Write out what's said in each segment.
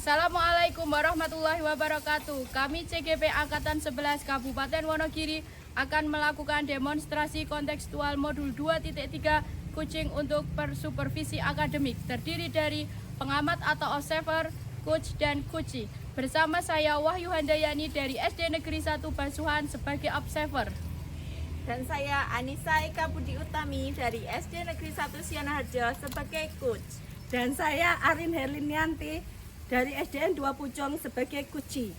Assalamualaikum warahmatullahi wabarakatuh. Kami CGP Angkatan 11 Kabupaten Wonogiri akan melakukan demonstrasi kontekstual modul 2.3 coaching untuk persupervisi akademik terdiri dari pengamat atau observer, coach, dan coachee. Bersama saya Wahyu Handayani dari SD Negeri 1 Basuhan sebagai observer. Dan saya Anissa Eka Budi Utami dari SD Negeri 1 Sianaharjo sebagai coach. Dan saya Arin Herlinianti dari SDN 2 Pucung sebagai coachee.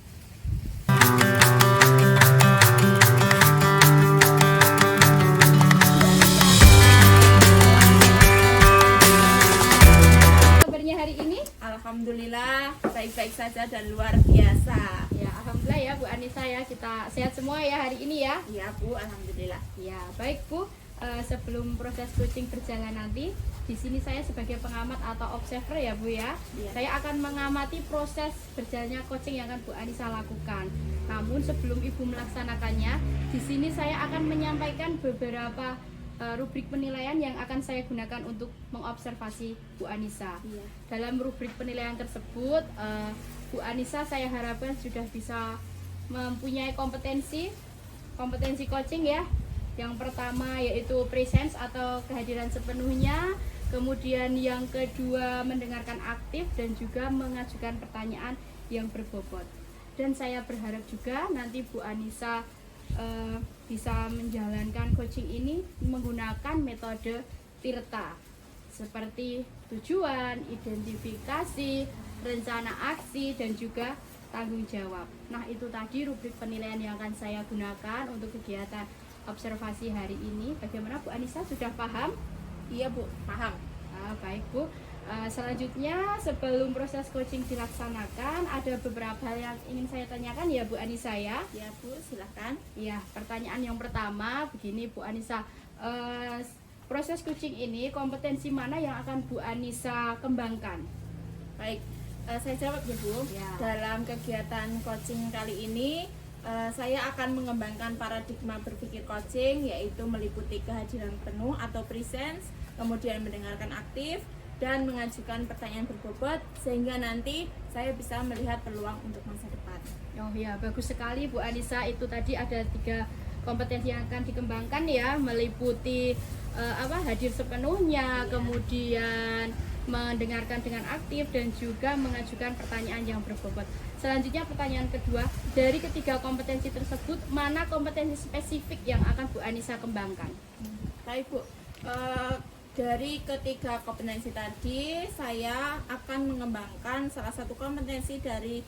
Kabarnya hari ini? Alhamdulillah baik-baik saja dan luar biasa. Ya, alhamdulillah ya Bu Anissa ya, kita sehat semua ya hari ini ya. Iya Bu, alhamdulillah. Ya, baik Bu. Sebelum proses coaching berjalan nanti, di sini saya sebagai pengamat atau observer ya Bu ya. Iya. Saya akan mengamati proses berjalannya coaching yang akan Bu Anissa lakukan. Namun sebelum Ibu melaksanakannya, di sini saya akan menyampaikan beberapa rubrik penilaian yang akan saya gunakan untuk mengobservasi Bu Anissa. Iya. Dalam rubrik penilaian tersebut, Bu Anissa saya harapkan sudah bisa mempunyai kompetensi coaching ya. Yang pertama yaitu presence atau kehadiran sepenuhnya, kemudian yang kedua mendengarkan aktif dan juga mengajukan pertanyaan yang berbobot. Dan saya berharap juga nanti Bu Anissa bisa menjalankan coaching ini menggunakan metode TIRTA seperti tujuan, identifikasi, rencana aksi, dan juga tanggung jawab. Nah, itu tadi rubrik penilaian yang akan saya gunakan untuk kegiatan observasi hari ini. Bagaimana Bu Anissa, sudah paham? Iya Bu, paham. Baik Bu. Selanjutnya sebelum proses coaching dilaksanakan, ada beberapa hal yang ingin saya tanyakan ya Bu Anissa ya. Iya Bu, silahkan. Ya, pertanyaan yang pertama begini Bu Anissa, proses coaching ini kompetensi mana yang akan Bu Anissa kembangkan? Baik, saya jawab ya Bu. Ya. Dalam kegiatan coaching kali ini saya akan mengembangkan paradigma berpikir coaching, yaitu meliputi kehadiran penuh atau presence, kemudian mendengarkan aktif, dan mengajukan pertanyaan berbobot, sehingga nanti saya bisa melihat peluang untuk masa depan. Oh ya, bagus sekali Bu Anissa. Itu tadi ada 3 kompetensi yang akan dikembangkan ya, meliputi hadir sepenuhnya, kemudian mendengarkan dengan aktif, dan juga mengajukan pertanyaan yang berbobot. Selanjutnya pertanyaan kedua, dari ketiga kompetensi tersebut mana kompetensi spesifik yang akan Bu Anissa kembangkan? Baik Bu, dari ketiga kompetensi tadi saya akan mengembangkan salah satu kompetensi dari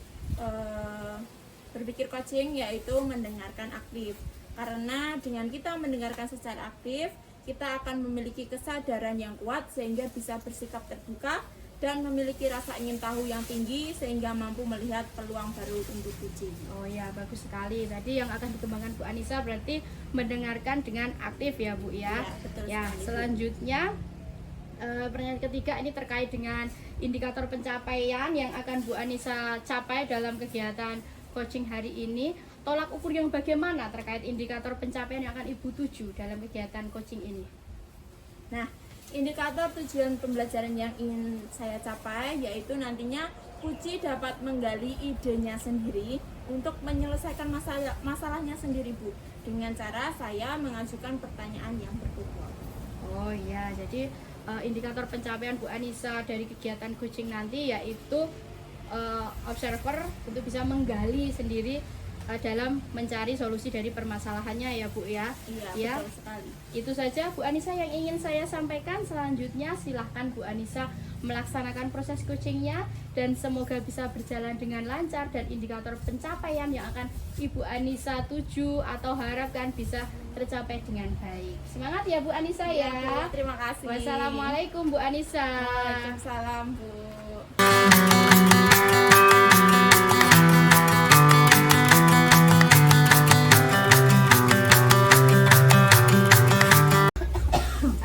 berpikir coaching, yaitu mendengarkan aktif. Karena dengan kita mendengarkan secara aktif, kita akan memiliki kesadaran yang kuat sehingga bisa bersikap terbuka dan memiliki rasa ingin tahu yang tinggi sehingga mampu melihat peluang baru untuk coaching. Oh ya, bagus sekali. Tadi yang akan dikembangkan Bu Anissa berarti mendengarkan dengan aktif ya Bu ya. Ya, betul Ya, sekali, Bu. selanjutnya pertanyaan ketiga ini terkait dengan indikator pencapaian yang akan Bu Anissa capai dalam kegiatan coaching hari ini. Tolak ukur yang bagaimana terkait indikator pencapaian yang akan Ibu tuju dalam kegiatan coaching ini? Nah, indikator tujuan pembelajaran yang ingin saya capai yaitu nantinya coachee dapat menggali idenya sendiri untuk menyelesaikan masalahnya sendiri Bu, dengan cara saya mengajukan pertanyaan yang berbobot. Oh iya, jadi indikator pencapaian Bu Anissa dari kegiatan coaching nanti yaitu observer untuk bisa menggali sendiri dalam mencari solusi dari permasalahannya ya Bu ya. Iya, Ya. betul sekali. Itu saja Bu Anissa yang ingin saya sampaikan. Selanjutnya silahkan Bu Anissa melaksanakan proses coachingnya dan semoga bisa berjalan dengan lancar dan indikator pencapaian yang akan Ibu Anissa tuju atau harapkan bisa tercapai dengan baik. Semangat ya Bu Anissa ya. Bu, terima kasih. Wassalamualaikum Bu Anissa. Waalaikumsalam Bu.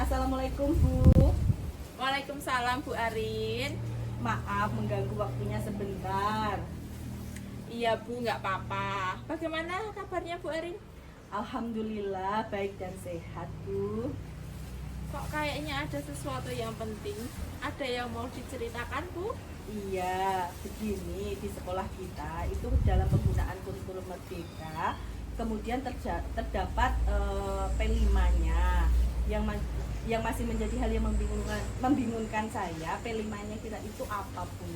Assalamualaikum Bu. Waalaikumsalam Bu Arin. Maaf mengganggu waktunya sebentar. Iya Bu, nggak apa-apa. Bagaimana kabarnya Bu Arin? Alhamdulillah baik dan sehat Bu. Kok kayaknya ada sesuatu yang penting? Ada yang mau diceritakan Bu? Iya, begini di sekolah kita itu dalam penggunaan kurikulum Merdeka, kemudian terdapat P5-nya yang yang masih menjadi hal yang membingungkan saya. P5-nya kira itu apa, Bu?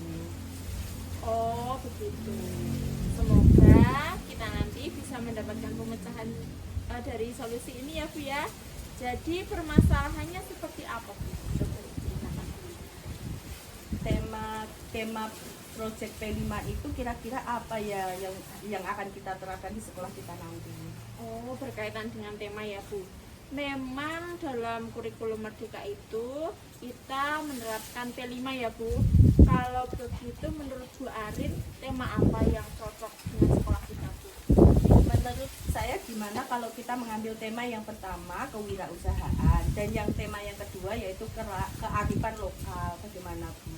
Oh begitu. Semoga kita nanti bisa mendapatkan pemecahan dari solusi ini ya Bu ya. Jadi permasalahannya seperti apa Bu? Coba diceritakan. Tema project P5 itu kira-kira apa ya yang akan kita terapkan di sekolah kita nanti? Oh, berkaitan dengan tema ya Bu. Memang dalam kurikulum Merdeka itu kita menerapkan P5 ya Bu. Kalau begitu menurut Bu Arin, tema apa yang cocok dengan sekolah kita Bu? Menurut saya gimana kalau kita mengambil tema yang pertama kewirausahaan dan yang tema yang kedua yaitu kearifan lokal. Bagaimana Bu?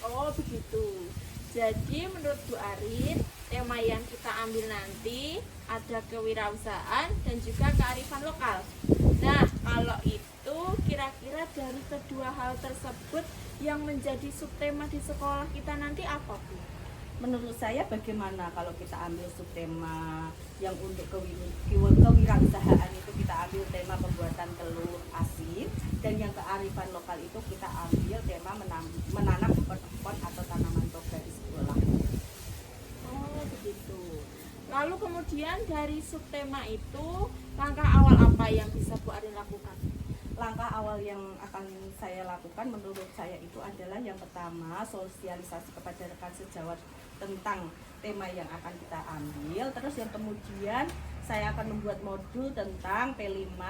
Oh begitu. Jadi menurut Bu Arin, tema yang kita ambil nanti ada kewirausahaan dan juga kearifan lokal. Nah, kalau itu kira-kira dari kedua hal tersebut yang menjadi subtema di sekolah kita nanti apa Bu? Menurut saya bagaimana kalau kita ambil subtema yang untuk kewirausahaan itu kita ambil tema pembuatan telur asin dan yang kearifan lokal itu kita ambil tema menanam empon-empon atau tanaman toga di sekolah. Oh begitu. Lalu kemudian dari subtema itu langkah awal apa yang bisa Bu Arin lakukan? Langkah awal yang akan saya lakukan menurut saya itu adalah yang pertama sosialisasi kepada rekan sejawat tentang tema yang akan kita ambil. Terus yang kemudian saya akan membuat modul tentang P5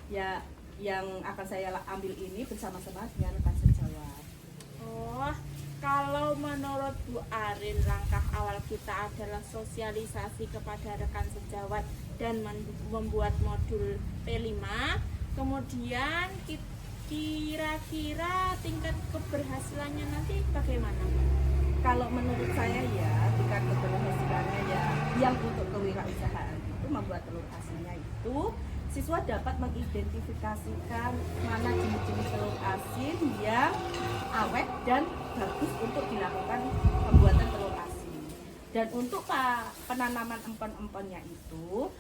ya yang akan saya ambil ini bersama-sama dengan rekan sejawat. Oh, kalau menurut Bu Arin langkah awal kita adalah sosialisasi kepada rekan sejawat dan membuat modul P5. Kemudian kira-kira tingkat keberhasilannya nanti bagaimana? Kalau menurut saya ya tingkat keberhasilannya ya yang untuk kewirausahaan itu membuat telur asinnya itu siswa dapat mengidentifikasikan mana jenis-jenis telur asin yang awet dan bagus untuk dilakukan pembuatan telur asin. Dan untuk penanaman empon-emponnya itu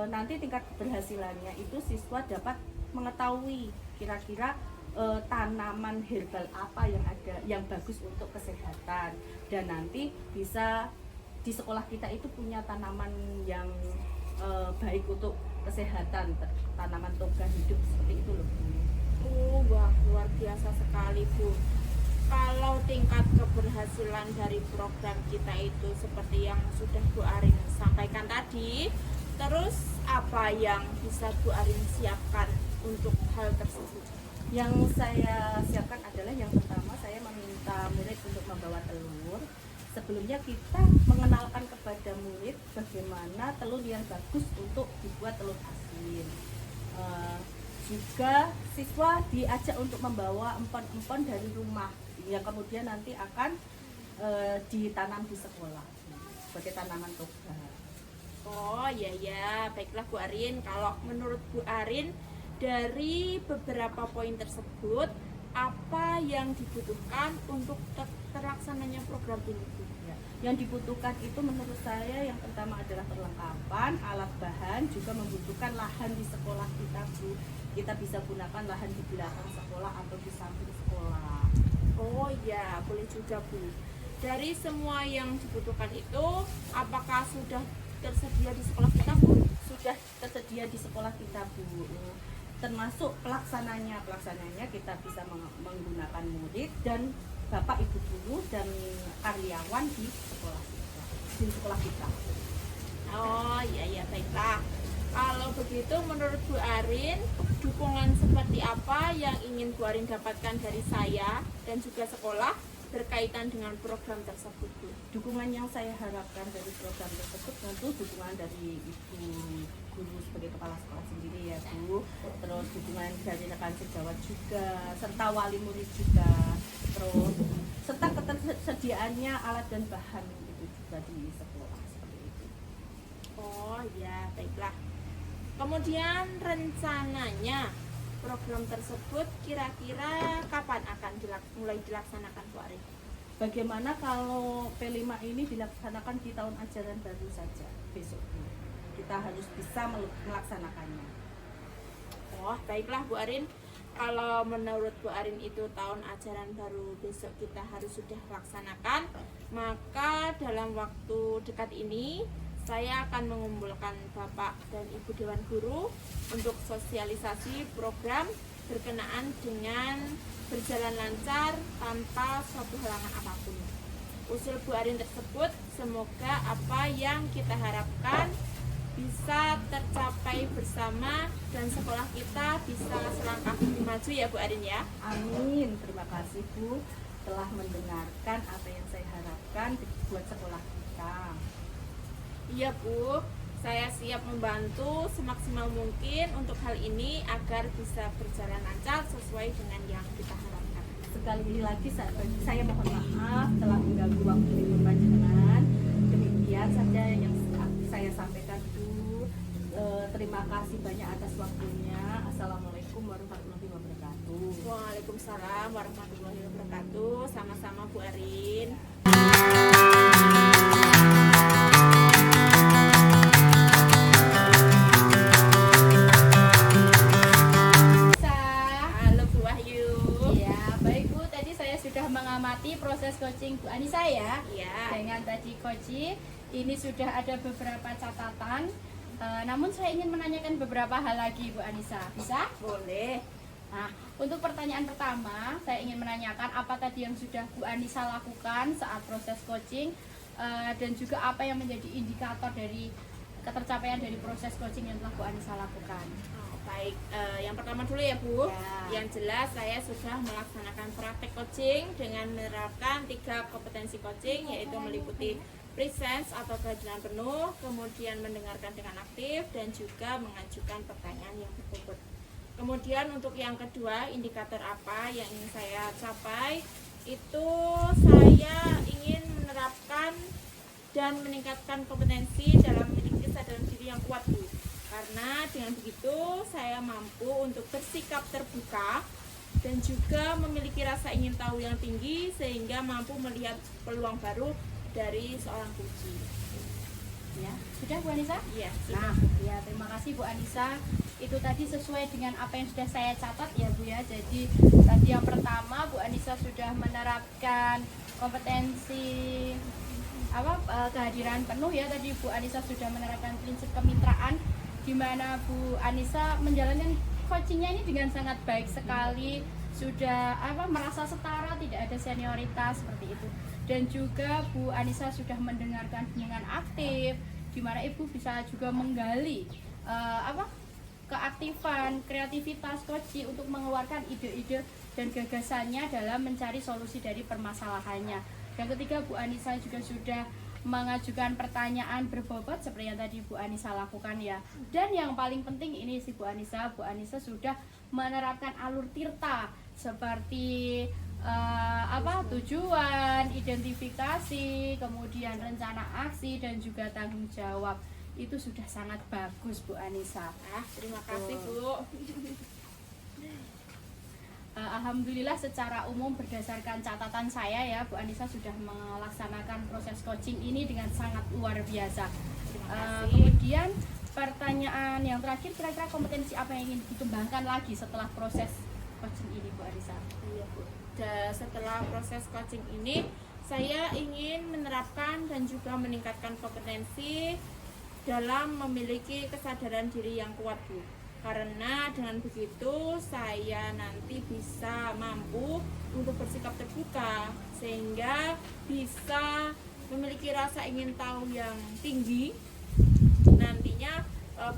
nanti tingkat keberhasilannya itu siswa dapat mengetahui kira-kira tanaman herbal apa yang ada yang bagus untuk kesehatan dan nanti bisa di sekolah kita itu punya tanaman yang baik untuk kesehatan, tanaman toga hidup seperti itu loh Bu. Oh, wah luar biasa sekali Bu. Kalau tingkat keberhasilan dari program kita itu seperti yang sudah Bu Arin sampaikan tadi, terus apa yang bisa Bu Arin siapkan untuk hal tersebut? Yang saya siapkan adalah yang pertama saya meminta murid untuk membawa telur. Sebelumnya kita mengenalkan kepada murid bagaimana telur yang bagus untuk dibuat telur asin. Juga siswa diajak untuk membawa empon-empon dari rumah yang kemudian nanti akan ditanam di sekolah sebagai tanaman toga. Oh iya ya, baiklah Bu Arin. Kalau menurut Bu Arin dari beberapa poin tersebut apa yang dibutuhkan untuk terlaksananya program ini Bu? Ya, yang dibutuhkan itu menurut saya yang pertama adalah perlengkapan, alat bahan, juga membutuhkan lahan di sekolah kita Bu. Kita bisa gunakan lahan di belakang sekolah atau di samping sekolah. Oh iya, boleh juga Bu. Dari semua yang dibutuhkan itu, apakah sudah tersedia di sekolah kita Bu? Sudah tersedia di sekolah kita Bu. Termasuk pelaksananya kita bisa menggunakan murid dan bapak ibu guru dan karyawan di sekolah kita. Oh iya baiklah. Kalau begitu menurut Bu Arin, dukungan seperti apa yang ingin Bu Arin dapatkan dari saya dan juga sekolah berkaitan dengan program tersebut Bu? Dukungan yang saya harapkan dari program tersebut tentu dukungan dari ibu guru sebagai kepala sekolah sendiri ya Bu, terus dukungan dari rekan sejawat juga serta wali murid juga, terus serta ketersediaannya alat dan bahan itu juga di sekolah seperti itu. Oh ya baiklah. Kemudian rencananya program tersebut kira-kira kapan akan mulai dilaksanakan Bu Arin? Bagaimana kalau P5 ini dilaksanakan di tahun ajaran baru saja besok? Kita harus bisa melaksanakannya. Oh, baiklah Bu Arin. Kalau menurut Bu Arin itu tahun ajaran baru besok kita harus sudah laksanakan, maka dalam waktu dekat ini saya akan mengumpulkan Bapak dan Ibu Dewan Guru untuk sosialisasi program berkenaan dengan berjalan lancar tanpa suatu halangan apapun. Usul Bu Arin tersebut semoga apa yang kita harapkan bisa tercapai bersama dan sekolah kita bisa selangkah lebih maju ya Bu Arin ya. Amin. Terima kasih Bu telah mendengarkan apa yang saya harapkan buat sekolah kita. Iya Bu, saya siap membantu semaksimal mungkin untuk hal ini agar bisa berjalan lancar sesuai dengan yang kita harapkan. Sekali lagi saya mohon maaf telah mengganggu waktu libur panjenengan. Demikian saja yang saya sampaikan Bu. Terima kasih banyak atas waktunya. Assalamualaikum warahmatullahi wabarakatuh. Waalaikumsalam warahmatullahi wabarakatuh. Sama-sama Bu Arin. Halo Bu Wahyu. Ya, baik Bu, tadi saya sudah mengamati proses coaching Bu Anissa ya. Iya. Dengan tadi coaching, ini sudah ada beberapa catatan. Namun saya ingin menanyakan beberapa hal lagi Bu Anissa. Bisa? Boleh. Nah, untuk pertanyaan pertama, saya ingin menanyakan apa tadi yang sudah Bu Anissa lakukan saat proses coaching dan juga apa yang menjadi indikator dari ketercapaian dari proses coaching yang telah Bu Anissa lakukan. Oh, baik, yang pertama dulu ya Bu. Ya. Yang jelas saya sudah melaksanakan praktek coaching dengan menerapkan 3 kompetensi coaching, yaitu meliputi presence atau kehadiran penuh, kemudian mendengarkan dengan aktif, dan juga mengajukan pertanyaan yang berbobot. Kemudian untuk yang kedua, indikator apa yang ingin saya capai, itu saya ingin menerapkan dan meningkatkan kompetensi dalam memiliki kesadaran diri yang kuat Bu. Karena dengan begitu saya mampu untuk bersikap terbuka dan juga memiliki rasa ingin tahu yang tinggi sehingga mampu melihat peluang baru dari seorang coach. Ya, sudah Bu Anissa? Iya, Nah, ya terima kasih Bu Anissa. Itu tadi sesuai dengan apa yang sudah saya catat ya Bu ya. Jadi tadi yang pertama Bu Anissa sudah menerapkan kompetensi kehadiran penuh ya. Tadi Bu Anissa sudah menerapkan prinsip kemitraan di mana Bu Anissa menjalankan coachingnya ini dengan sangat baik sekali. Sudah merasa setara, tidak ada senioritas seperti itu. Dan juga Bu Anissa sudah mendengarkan dengan aktif, di mana Ibu bisa juga menggali keaktifan, kreativitas coach untuk mengeluarkan ide-ide dan gagasannya dalam mencari solusi dari permasalahannya. Yang ketiga, Bu Anissa juga sudah mengajukan pertanyaan berbobot seperti yang tadi Bu Anissa lakukan ya. Dan yang paling penting ini si Bu Anissa sudah menerapkan alur tirta seperti tujuan, identifikasi, kemudian rencana aksi dan juga tanggung jawab. Itu sudah sangat bagus Bu Anissa. Terima kasih Bu. Alhamdulillah secara umum berdasarkan catatan saya ya Bu Anissa sudah melaksanakan proses coaching ini dengan sangat luar biasa. Kemudian pertanyaan yang terakhir, kira-kira kompetensi apa yang ingin dikembangkan lagi setelah proses coaching ini Bu Anissa? Iya Bu. Setelah proses coaching ini saya ingin menerapkan dan juga meningkatkan kompetensi dalam memiliki kesadaran diri yang kuat Bu. Karena dengan begitu saya nanti bisa mampu untuk bersikap terbuka sehingga bisa memiliki rasa ingin tahu yang tinggi, nantinya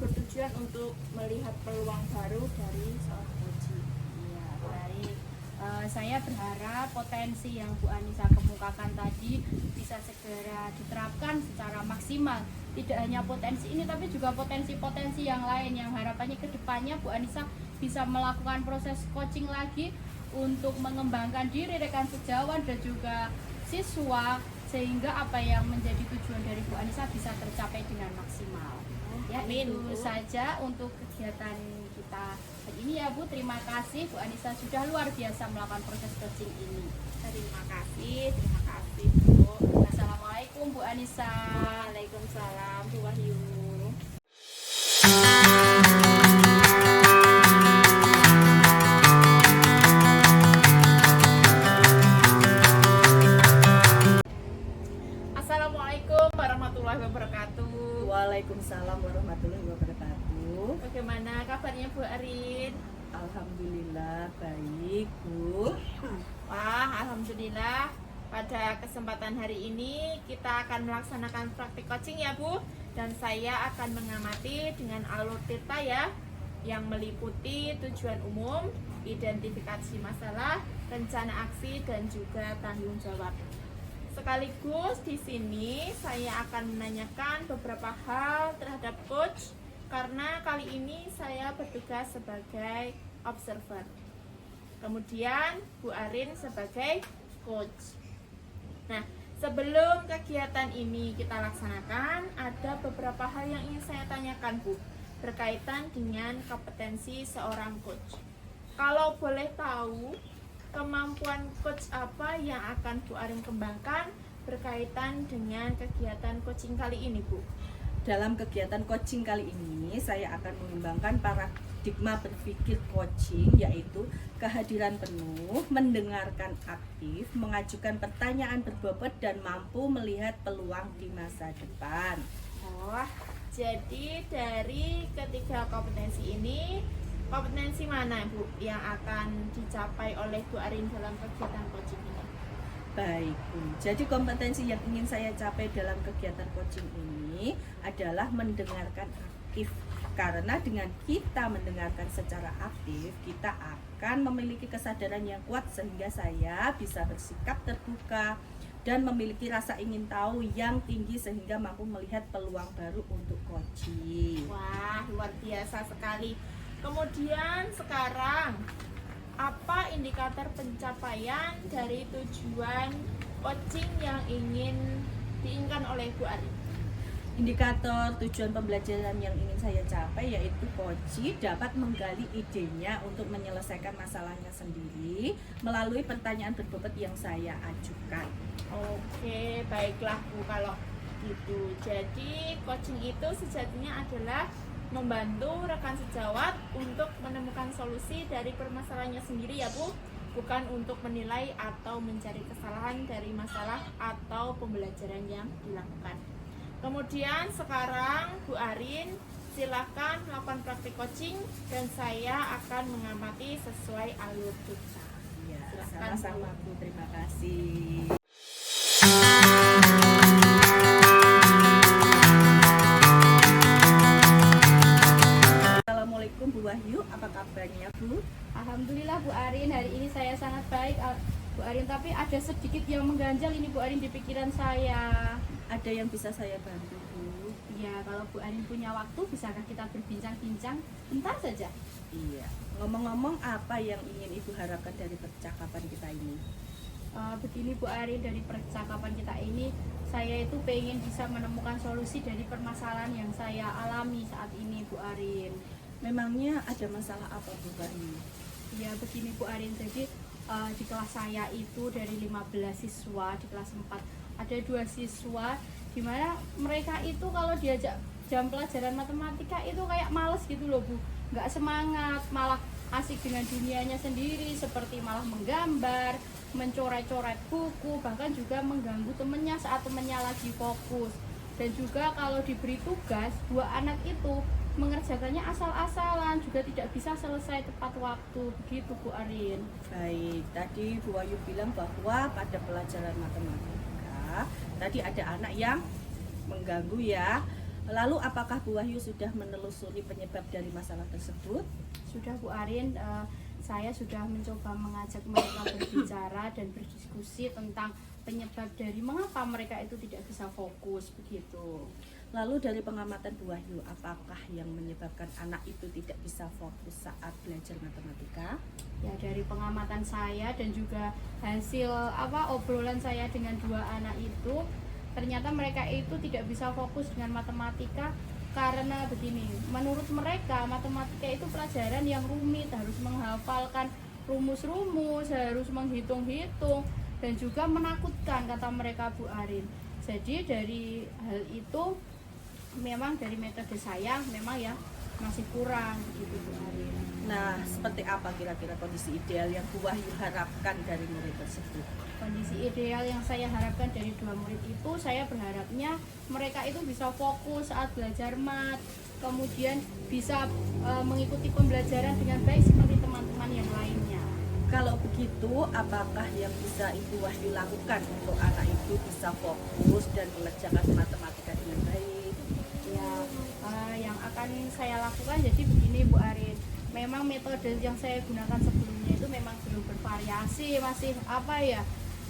bertujuan untuk melihat peluang baru dari seorang coach. Iya, baik. Saya berharap potensi yang Bu Anissa kemukakan tadi bisa segera diterapkan secara maksimal. Tidak hanya potensi ini tapi juga potensi-potensi yang lain yang harapannya ke depannya Bu Anissa bisa melakukan proses coaching lagi untuk mengembangkan diri rekan sejawat dan juga siswa sehingga apa yang menjadi tujuan dari Bu Anissa bisa tercapai dengan maksimal. Ya, Amin, itu Bu. saja untuk kegiatan kita hari ini ya Bu. Terima kasih Bu Anissa sudah luar biasa melakukan proses coaching ini. Terima kasih. kasih Bu. Assalamualaikum Bu Anissa. Waalaikumsalam Bu Wahyu. Assalamualaikum warahmatullahi wabarakatuh. Waalaikumsalam warahmatullahi wabarakatuh. Bagaimana kabarnya Bu Arin? Alhamdulillah baik Bu. Wah, alhamdulillah. Pada kesempatan hari ini kita akan melaksanakan praktik coaching ya Bu. Dan saya akan mengamati dengan alur theta ya, yang meliputi tujuan umum, identifikasi masalah, rencana aksi, dan juga tanggung jawab. Sekaligus di sini saya akan menanyakan beberapa hal terhadap coach karena kali ini saya bertugas sebagai observer. Kemudian Bu Arin sebagai coach. Nah, sebelum kegiatan ini kita laksanakan, ada beberapa hal yang ingin saya tanyakan Bu, berkaitan dengan kompetensi seorang coach. Kalau boleh tahu, kemampuan coach apa yang akan Bu Arin kembangkan berkaitan dengan kegiatan coaching kali ini Bu? Dalam kegiatan coaching kali ini saya akan mengembangkan paradigma berpikir coaching, yaitu kehadiran penuh, mendengarkan aktif, mengajukan pertanyaan berbobot, dan mampu melihat peluang di masa depan. Oh, jadi dari ketiga kompetensi ini, kompetensi mana Bu yang akan dicapai oleh Bu Arin dalam kegiatan coaching ini? Baik Bu, jadi kompetensi yang ingin saya capai dalam kegiatan coaching ini adalah mendengarkan aktif. Karena dengan kita mendengarkan secara aktif, kita akan memiliki kesadaran yang kuat sehingga saya bisa bersikap terbuka dan memiliki rasa ingin tahu yang tinggi sehingga mampu melihat peluang baru untuk coaching. Wah, luar biasa sekali. Kemudian sekarang, apa indikator pencapaian dari tujuan coaching yang ingin diinginkan oleh Bu Arin? Indikator tujuan pembelajaran yang ingin saya capai yaitu coach dapat menggali idenya untuk menyelesaikan masalahnya sendiri melalui pertanyaan berbobot yang saya ajukan. Oke, baiklah Bu, kalau gitu. Jadi coaching itu sejatinya adalah membantu rekan sejawat untuk menemukan solusi dari permasalahannya sendiri ya Bu, bukan untuk menilai atau mencari kesalahan dari masalah atau pembelajaran yang dilakukan. Kemudian sekarang Bu Arin silahkan melakukan praktik coaching dan saya akan mengamati sesuai alur kita. Ya, Silakan, sama-sama Bu, terima kasih. Assalamualaikum Bu Wahyu, apa kabarnya Bu? Alhamdulillah Bu Arin, hari ini saya sangat baik Bu Arin, tapi ada sedikit yang mengganjal ini Bu Arin di pikiran saya. Ada yang bisa saya bantu Bu? Ya, kalau Bu Arin punya waktu, bisakah kita berbincang-bincang bentar saja? Iya. Ngomong-ngomong, apa yang ingin Ibu harapkan dari percakapan kita ini? Begini Bu Arin, dari percakapan kita ini saya itu pengen bisa menemukan solusi dari permasalahan yang saya alami saat ini Bu Arin. Memangnya ada masalah apa Bu Wahyu? Ya begini Bu Arin, jadi di kelas saya itu dari 15 siswa di kelas 4 ada 2 siswa dimana mereka itu kalau diajak jam pelajaran matematika itu kayak males gitu loh Bu, nggak semangat, malah asik dengan dunianya sendiri, seperti malah menggambar, mencoret-coret buku, bahkan juga mengganggu temennya saat temennya lagi fokus. Dan juga kalau diberi tugas, 2 anak itu mengerjakannya asal-asalan, juga tidak bisa selesai tepat waktu. Begitu Bu Arin. Baik, tadi Bu Wahyu bilang bahwa pada pelajaran matematika tadi ada anak yang mengganggu ya. Lalu apakah Bu Wahyu sudah menelusuri penyebab dari masalah tersebut? Sudah Bu Arin, saya sudah mencoba mengajak mereka berbicara dan berdiskusi tentang penyebab dari mengapa mereka itu tidak bisa fokus begitu. Lalu dari pengamatan Bu Wahyu, apakah yang menyebabkan anak itu tidak bisa fokus saat belajar matematika? Ya, dari pengamatan saya dan juga hasil obrolan saya dengan 2 anak itu, ternyata mereka itu tidak bisa fokus dengan matematika karena begini, menurut mereka matematika itu pelajaran yang rumit, harus menghafalkan rumus-rumus, harus menghitung-hitung, dan juga menakutkan kata mereka Bu Arin. Jadi dari hal itu memang dari metode saya memang ya masih kurang begitu Bu Arin. Nah, seperti apa kira-kira kondisi ideal yang Bu Wahyu harapkan dari murid tersebut? Kondisi ideal yang saya harapkan dari 2 murid itu, saya berharapnya mereka itu bisa fokus saat belajar mat, kemudian bisa mengikuti pembelajaran dengan baik seperti teman-teman yang lainnya. Kalau begitu, apakah yang bisa Ibu Wahyu lakukan untuk anak itu bisa fokus dan mengerjakan matematika dengan baik? Ya, yang akan saya lakukan jadi begini Bu Arin. Memang metode yang saya gunakan sebelumnya itu memang belum bervariasi, masih apa ya?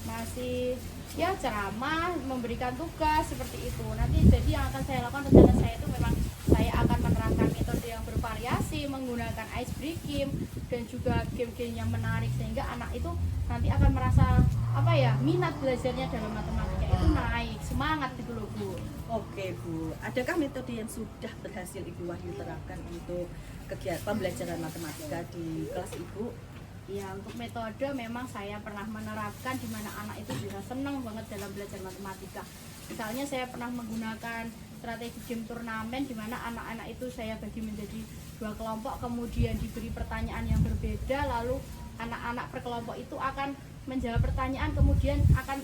Masih ya ceramah, memberikan tugas seperti itu. Nanti jadi yang akan saya lakukan rencana saya itu memang saya akan menerapkan metode yang bervariasi, menggunakan ice breaking dan juga game-game yang menarik sehingga anak itu nanti akan merasa apa ya, minat belajarnya dalam matematika itu naik, semangat gitu loh Bu. Oke Bu, adakah metode yang sudah berhasil Ibu Wahyu terapkan untuk kegiatan pembelajaran matematika di kelas Ibu? Ya, untuk metode memang saya pernah menerapkan di mana anak itu bisa senang banget dalam belajar matematika. Misalnya saya pernah menggunakan strategi game turnamen di mana anak-anak itu saya bagi menjadi 2 kelompok, kemudian diberi pertanyaan yang berbeda, lalu anak-anak per kelompok itu akan menjawab pertanyaan, kemudian akan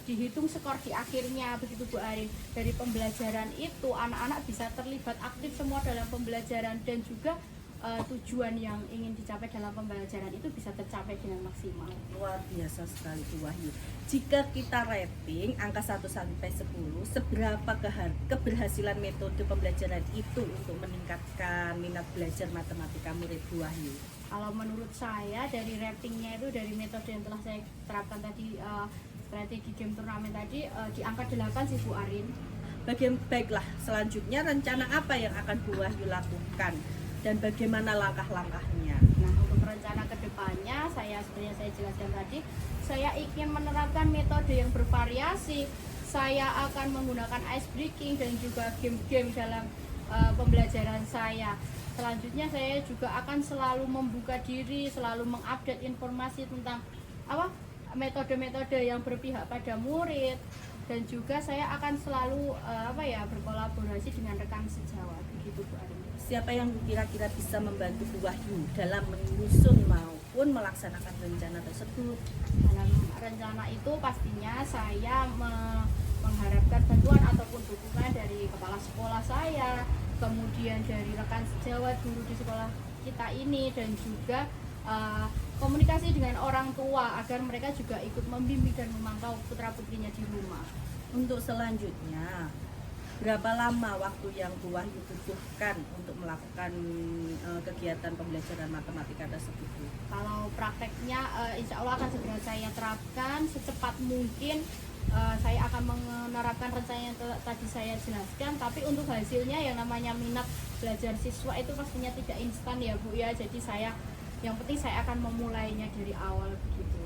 dihitung skor di akhirnya begitu Bu Arin. Dari pembelajaran itu anak-anak bisa terlibat aktif semua dalam pembelajaran dan juga tujuan yang ingin dicapai dalam pembelajaran itu bisa tercapai dengan maksimal. Luar biasa sekali Bu Wahyu. Jika kita rating angka 1 sampai 10, seberapa keberhasilan metode pembelajaran itu untuk meningkatkan minat belajar matematika murid Bu Wahyu? Kalau menurut saya dari ratingnya itu dari metode yang telah saya terapkan tadi, strategi game turnamen tadi, di angka 8 sih Bu Arin. Baiklah, selanjutnya rencana apa yang akan Bu Wahyu lakukan dan bagaimana langkah-langkahnya? Nah, untuk rencana kedepannya seperti yang saya jelaskan tadi, saya ingin menerapkan metode yang bervariasi. Saya akan menggunakan ice breaking dan juga game-game dalam pembelajaran saya. Selanjutnya saya juga akan selalu membuka diri, selalu mengupdate informasi tentang metode-metode yang berpihak pada murid, dan juga saya akan selalu berkolaborasi dengan rekan sejawat begitu Bu Arin. Siapa yang kira-kira bisa membantu Bu Wahyu dalam menyusun maupun melaksanakan rencana tersebut? Dalam rencana itu pastinya saya mengharapkan bantuan ataupun dukungan dari kepala sekolah saya, kemudian dari rekan sejawat guru di sekolah kita ini, dan juga komunikasi dengan orang tua agar mereka juga ikut membimbing dan memantau putra-putrinya di rumah. Untuk selanjutnya, berapa lama waktu yang Bu Wahyu butuhkan untuk melakukan kegiatan pembelajaran matematika tersebut? Kalau prakteknya insya Allah akan segera saya terapkan secepat mungkin. Saya akan menerapkan rencana yang tadi saya jelaskan, tapi untuk hasilnya yang namanya minat belajar siswa itu pastinya tidak instan ya Bu ya. Jadi yang penting saya akan memulainya dari awal begitu.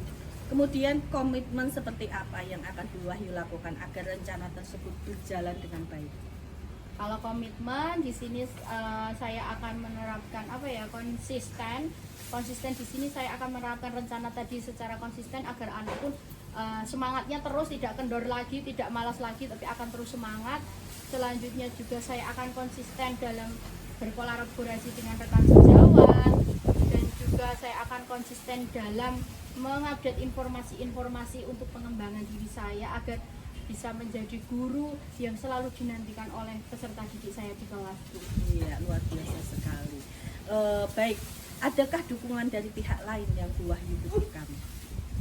Kemudian komitmen seperti apa yang akan Bu Wahyu lakukan agar rencana tersebut berjalan dengan baik? Kalau komitmen di sini saya akan menerapkan konsisten di sini saya akan menerapkan rencana tadi secara konsisten agar anak pun semangatnya terus, tidak kendor lagi, tidak malas lagi, tapi akan terus semangat. Selanjutnya juga saya akan konsisten dalam berkolaborasi dengan rekan sejawat, dan juga saya akan konsisten dalam mengupdate informasi-informasi untuk pengembangan diri saya agar bisa menjadi guru yang selalu dinantikan oleh peserta didik saya di kelasku. Iya, luar biasa sekali. Baik, adakah dukungan dari pihak lain yang Bu Wahyu butuhkan?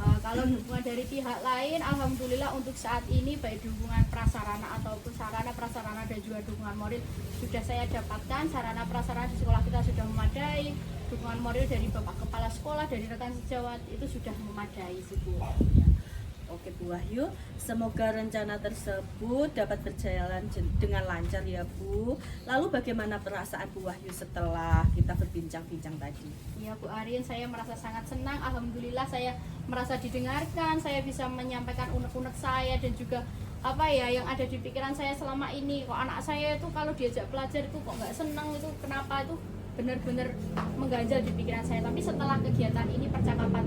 Kalau dukungan dari pihak lain, alhamdulillah untuk saat ini baik dukungan prasarana ataupun sarana prasarana dan juga dukungan moral sudah saya dapatkan. Sarana prasarana di sekolah kita sudah memadai, dukungan moral dari Bapak Kepala Sekolah, dari rekan sejawat itu sudah memadai sih Bu. Oke Bu Wahyu, semoga rencana tersebut dapat berjalan dengan lancar ya Bu. Lalu bagaimana perasaan Bu Wahyu setelah kita berbincang-bincang tadi? Ya Bu Arin, saya merasa sangat senang. Alhamdulillah saya merasa didengarkan, saya bisa menyampaikan unek-unek saya dan juga yang ada di pikiran saya selama ini. Kok anak saya itu kalau diajak belajar itu kok nggak senang, itu kenapa itu benar-benar mengganjal di pikiran saya. Tapi setelah kegiatan ini, percakapan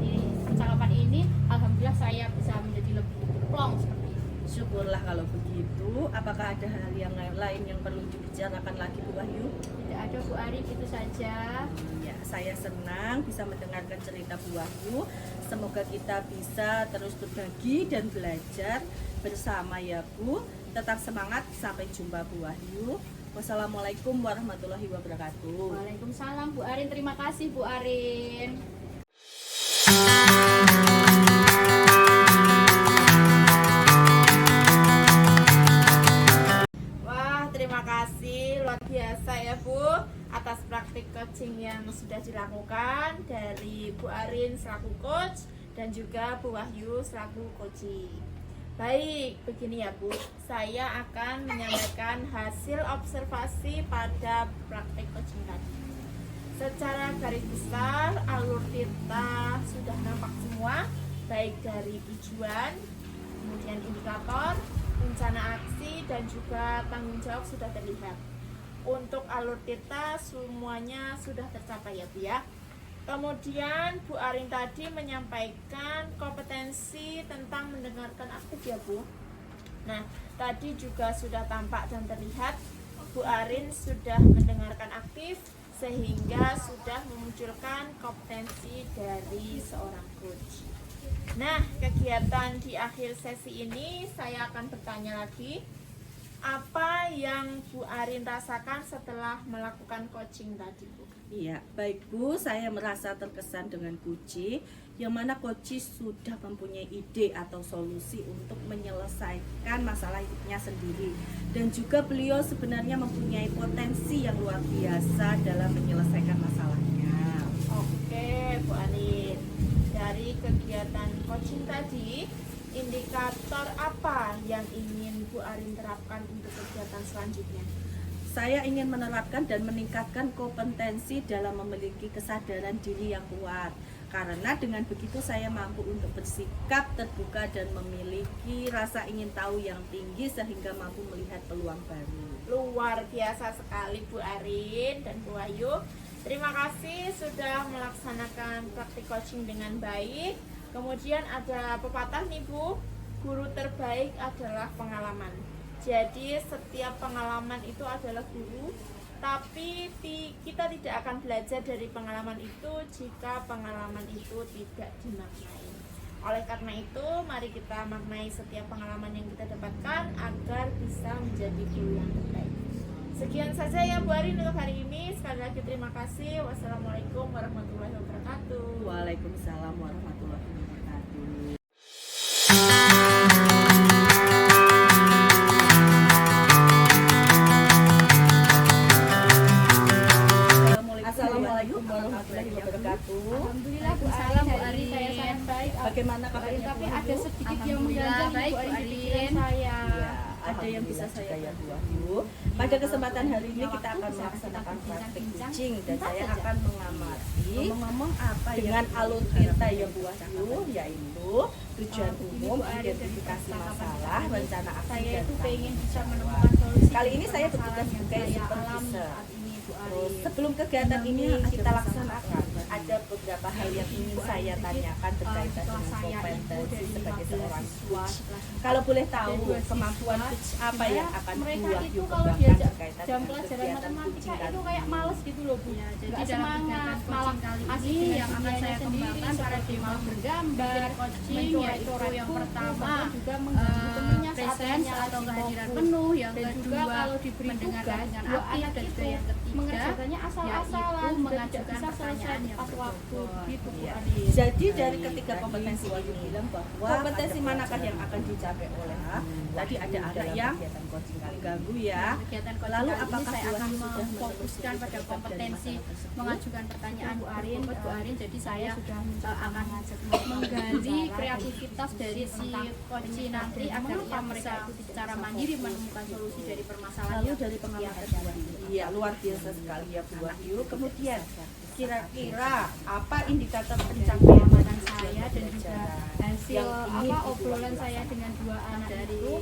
ini, alhamdulillah saya bisa menjadi lebih plong seperti itu. Syukurlah kalau begitu. Apakah ada hal yang lain yang perlu dibicarakan lagi Bu Wahyu? Tidak ada Bu Ari, itu saja. Ya, saya senang bisa mendengarkan cerita Bu Wahyu. Semoga kita bisa terus berbagi dan belajar bersama ya Bu. Tetap semangat, sampai jumpa Bu Wahyu. Wassalamualaikum warahmatullahi wabarakatuh. Waalaikumsalam Bu Arin, terima kasih Bu Arin. Wah, terima kasih luar biasa ya Bu atas praktik coaching yang sudah dilakukan dari Bu Arin selaku coach dan juga Bu Wahyu selaku coaching. Baik, begini ya Bu, saya akan menyampaikan hasil observasi pada praktik coaching tadi. Secara garis besar, alur kita sudah nampak semua, baik dari tujuan, kemudian indikator, rencana aksi, dan juga tanggung jawab sudah terlihat. Untuk alur kita semuanya sudah tercapai ya Bu ya. Kemudian Bu Arin tadi menyampaikan kompetensi tentang mendengarkan aktif ya Bu. Nah, tadi juga sudah tampak dan terlihat Bu Arin sudah mendengarkan aktif sehingga sudah memunculkan kompetensi dari seorang coach. Nah, kegiatan di akhir sesi ini saya akan bertanya lagi, apa yang Bu Arin rasakan setelah melakukan coaching tadi Bu? Iya, baik Bu, saya merasa terkesan dengan Kuci, yang mana Kuci sudah mempunyai ide atau solusi untuk menyelesaikan masalah hidupnya sendiri. Dan juga beliau sebenarnya mempunyai potensi yang luar biasa dalam menyelesaikan masalahnya. Oke Bu Arin, dari kegiatan coaching tadi, indikator apa yang ingin Bu Arin terapkan untuk kegiatan selanjutnya? Saya ingin menerapkan dan meningkatkan kompetensi dalam memiliki kesadaran diri yang kuat. Karena dengan begitu saya mampu untuk bersikap terbuka dan memiliki rasa ingin tahu yang tinggi sehingga mampu melihat peluang baru. Luar biasa sekali Bu Arin dan Bu Wahyu. Terima kasih sudah melaksanakan praktik coaching dengan baik. Kemudian ada pepatah nih Bu, guru terbaik adalah pengalaman. Jadi setiap pengalaman itu adalah guru, tapi kita tidak akan belajar dari pengalaman itu jika pengalaman itu tidak dimaknai. Oleh karena itu, mari kita maknai setiap pengalaman yang kita dapatkan agar bisa menjadi guru yang terbaik. Sekian saja ya Bu Arin untuk hari ini. Sekali lagi terima kasih. Wassalamualaikum warahmatullahi wabarakatuh. Waalaikumsalam warahmatullahi wabarakatuh. Assalamualaikum warahmatullahi wabarakatuh. Alhamdulillah Bu Arin, Bu Arin saya sangat baik. Bagaimana kabarnya? Tapi ada sedikit yang Alhamdulillah, mengganjal baik, Bu Arin Bu di Arin. pikiran saya. Ya, ada yang bisa saya bantu Wahyu. Pada kesempatan hari ini kita akan melaksanakan praktik coaching dan saya akan mengamati ngomong apa dengan alur kita ya Bu Wahyu, yaitu tujuan umum, identifikasi masalah, rencana aksi Saya dan itu pengen tanggung bisa jawab. menemukan solusi. Kali ini saya permasalahan bertugas yang sebagai saya alami supervisor. saat ini Bu Terus Arin. sebelum kegiatan ini kita laksanakan, ada beberapa hal yang ingin saya tanyakan berkaitan dengan kompetensi sebagai seorang coach. Kalau boleh tahu kemampuan coach apa yang akan mereka Bu Wahyu itu kalau kembangkan diajak berkaitan jam dengan pelajaran kegiatan matematika coaching itu kali kayak ini? males gitu loh Bu. Ya, jadi Nggak dalam semangat, kegiatan malah coaching kali asik ini dengan yang akan dunianya saya sendiri, kembangkan seperti pada mau bergambar, coaching, yaitu yang pertama, juga mengganggu temennya saat presence temennya atau lagi kehadiran fokus. penuh, yang Dan juga kedua kalau diberi mendengarkan tugas, dengan dua aktif, anak dan itu juga yang ketiga mengerjakannya asal-asalan yaitu dan tidak mengajukan bisa selesai pertanyaan yang tepat waktu betul. gitu Bu Iya. Arin. Jadi dari Baik, ketiga tadi kompetensi Wahyu ini bilang bahwa kompetensi ada manakah yang pelajaran akan dicapai oleh tadi ada anak yang mengganggu ya. kegiatan coaching Lalu kali ini apakah saya Bu akan Wahyu sudah memfokuskan pada menelusuri kompetensi masalah tersebut? mengajukan pertanyaan Bu Arin, Bu Arin, jadi saya sudah akan menggali kreativitas dari si coach nanti agar ia mereka secara mandiri menemukan solusi dari permasalahan Lalu yang dari pengalaman ia kedua, hadapi. iya luar biasa sekali ya Bu Wahyu. Kemudian kira-kira apa indikator pencapaian Pengamatan saya dan juga pembelajaran hasil yang ingin apa Ibu obrolan Wahyu saya dengan dua anak Dari itu